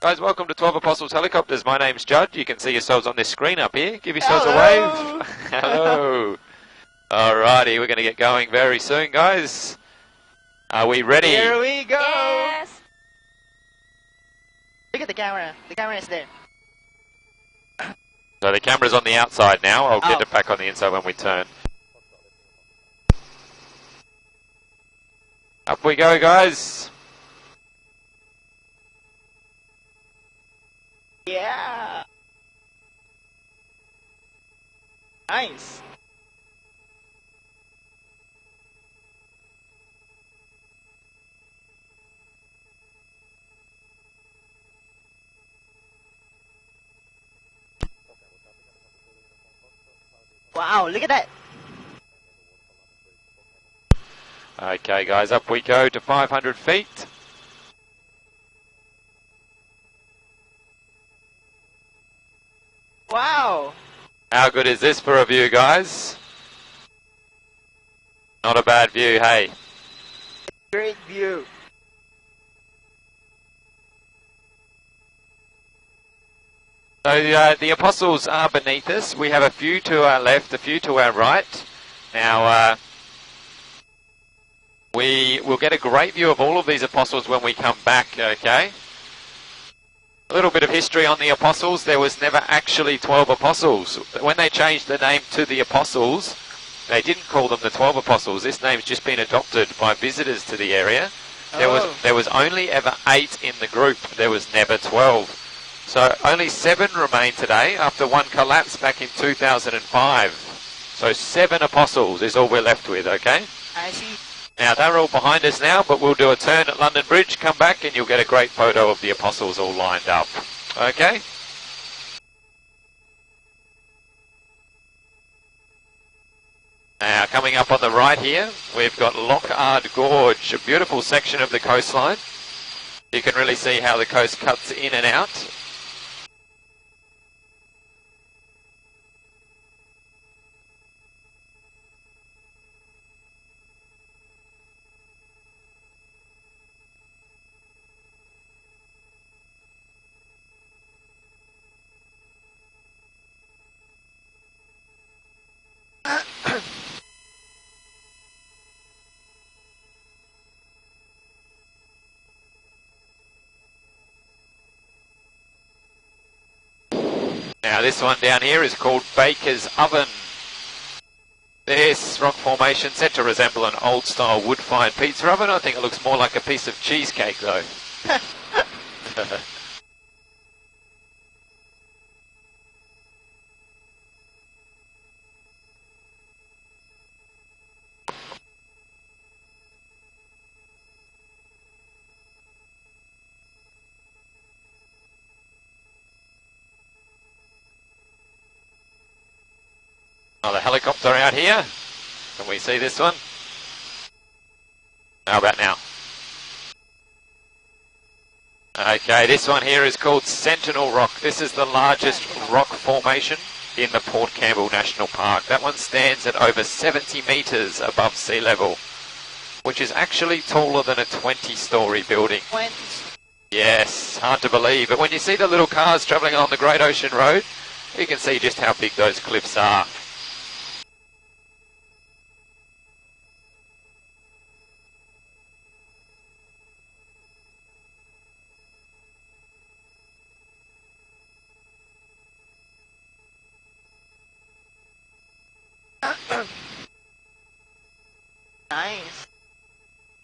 Guys, welcome to 12 Apostles Helicopters. My name's Judd. You can see yourselves on this screen up here. Give yourselves Hello. a wave. Hello. Alrighty, we're going to get going very soon, guys. Are we ready? Here we go. Yes. Look at the camera. The camera is there. So the camera's on the outside now. I'll get Oh. it back on the inside when we turn. Up we go, guys. Yeah. Nice. Wow, look at that. Okay, guys, up we go to 500 feet. Wow. How good is this for a view, guys? Not a bad view, hey. Great view. So the apostles are beneath us. We have a few to our left, a few to our right. Now, we will get a great view of all of these apostles when we come back, okay? A little bit of history on the apostles. There was never actually 12 apostles. When they changed the name to the apostles, they didn't call them the 12 apostles. This name's just been adopted by visitors to the area. There was only ever 8 in the group. There was never 12. So only 7 remain today after one collapsed back in 2005. So 7 apostles is all we're left with, okay? I see. Now they're all behind us now, but we'll do a turn at London Bridge, come back and you'll get a great photo of the apostles all lined up. Okay? Now coming up on the right here, we've got Lockhart Gorge, a beautiful section of the coastline. You can really see how the coast cuts in and out. Now this one down here is called Baker's Oven. This rock formation said to resemble an old style wood fired pizza oven. I think it looks more like a piece of cheesecake though. Another helicopter out here. Can we see this one? How about now? Okay, this one here is called Sentinel Rock. This is the largest rock formation in the Port Campbell National Park. That one stands at over 70 metres above sea level, which is actually taller than a 20-storey building. Yes, hard to believe. But when you see the little cars travelling along the Great Ocean Road, you can see just how big those cliffs are. Nice.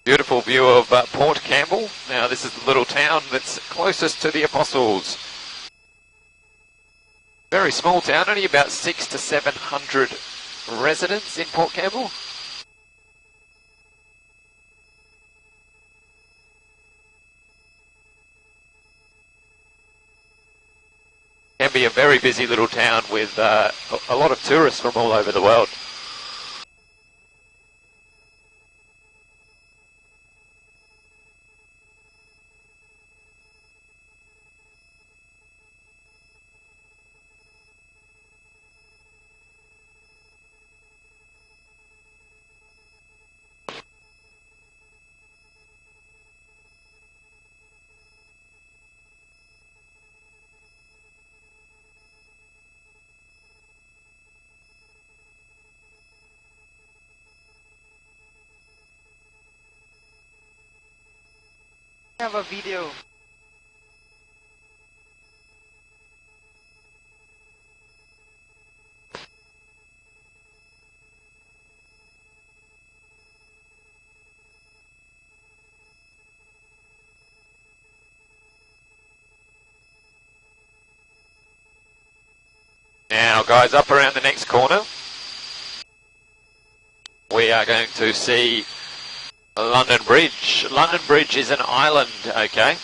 Beautiful view of Port Campbell. Now this is the little town that's closest to the apostles. Very small town, only about 600 to 700 residents in Port Campbell. Can be a very busy little town with a lot of tourists from all over the world. Have a video. Now, guys, up around the next corner, we are going to see London Bridge. London Bridge is an island, okay,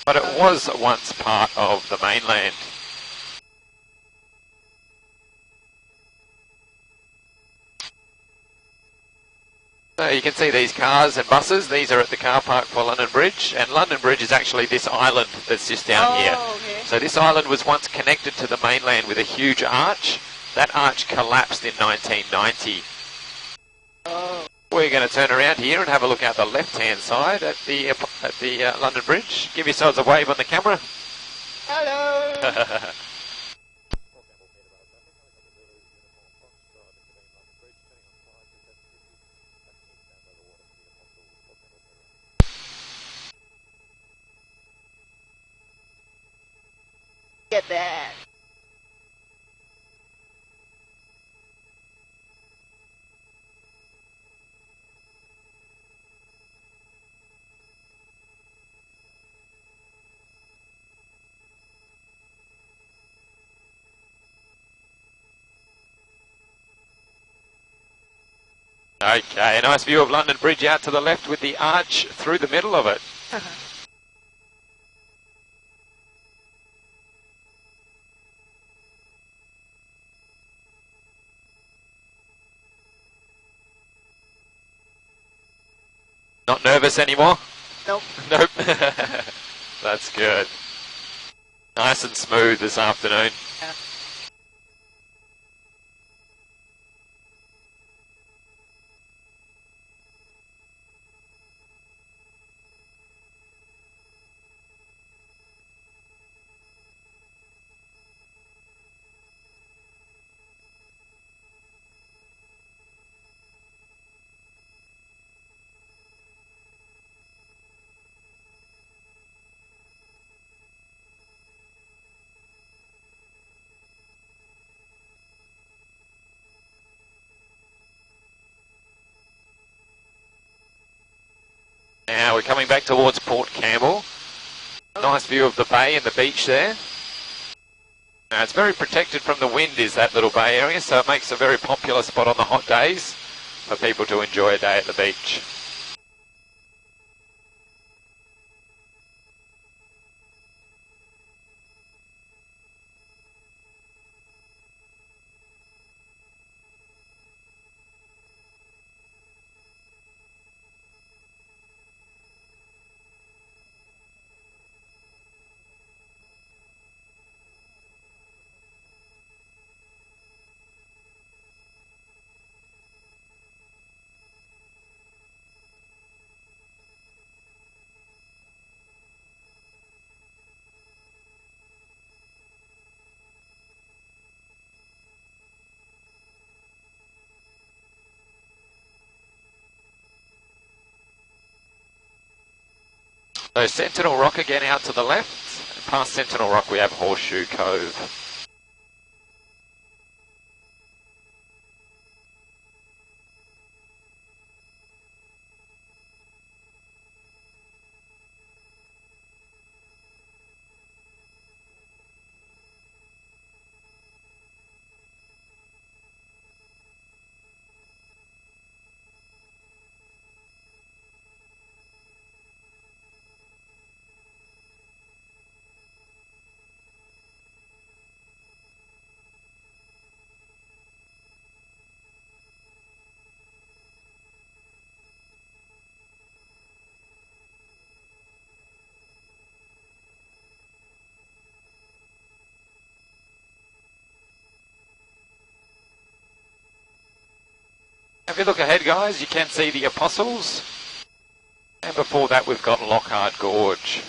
but it was once part of the mainland. So you can see these cars and buses. These are at the car park for London Bridge, and London Bridge is actually this island that's just down here. Okay. So this island was once connected to the mainland with a huge arch. That arch collapsed in 1990. Oh. We're going to turn around here and have a look out the left-hand side at the London Bridge. Give yourselves a wave on the camera. Hello. Get that. Okay, a nice view of London Bridge out to the left with the arch through the middle of it. Not nervous anymore? Nope. Nope. That's good. Nice and smooth this afternoon. Yeah. Now we're coming back towards Port Campbell. Nice view of the bay and the beach there. Now it's very protected from the wind, is that little bay area, so it makes a very popular spot on the hot days for people to enjoy a day at the beach. So Sentinel Rock again out to the left. Past Sentinel Rock we have Horseshoe Cove. If you look ahead, guys, you can see the Apostles. And before that, we've got Lockhart Gorge.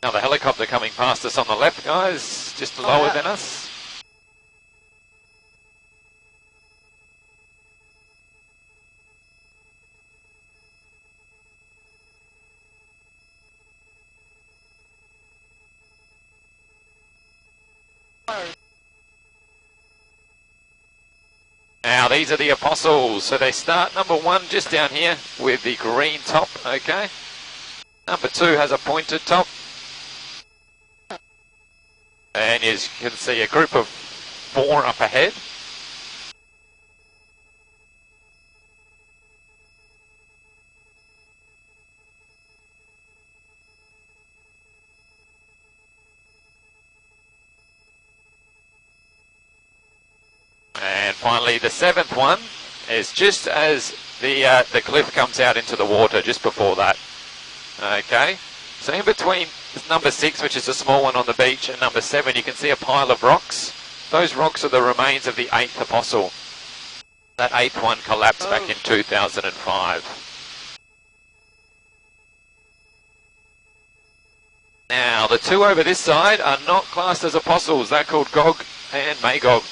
Another helicopter coming past us on the left, guys, just lower than us. Now these are the Apostles, so they start number 1 just down here with the green top, okay. Number 2 has a pointed top. And you can see a group of 4 up ahead. And finally, the 7th one is just as the cliff comes out into the water, just before that. Okay, so in between number 6, which is a small one on the beach, and number 7, you can see a pile of rocks. Those rocks are the remains of the 8th Apostle. That 8th one collapsed back in 2005. Now, the 2 over this side are not classed as Apostles. They're called Gog and Magog.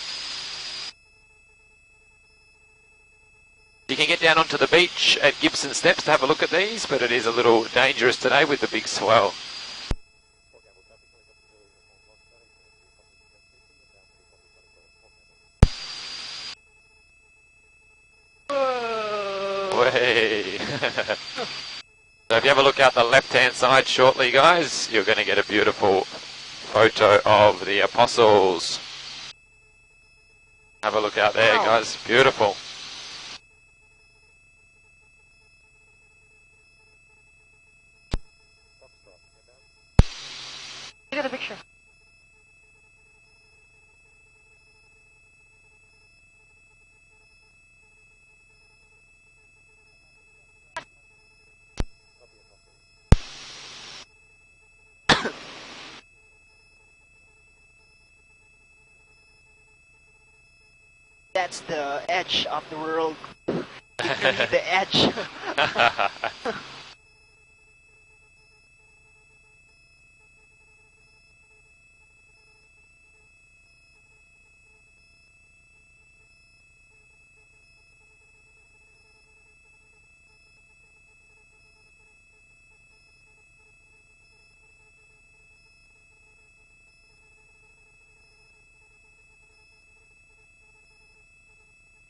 You can get down onto the beach at Gibson Steps to have a look at these, but it is a little dangerous today with the big swell. Way. So if you have a look out the left-hand side shortly, guys, you're going to get a beautiful photo of the Apostles. Have a look out there, guys. Beautiful. Look at the picture. That's the edge of the world. Literally the edge.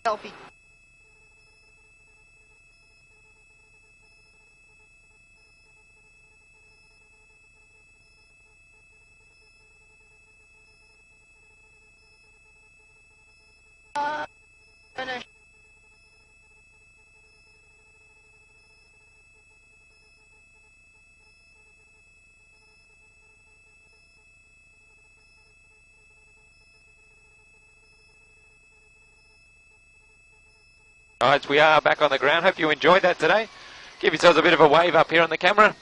Selfie. Finish. Alright, we are back on the ground. Hope you enjoyed that today. Give yourselves a bit of a wave up here on the camera.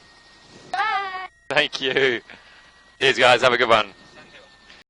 Bye. Thank you. Cheers, guys. Have a good one.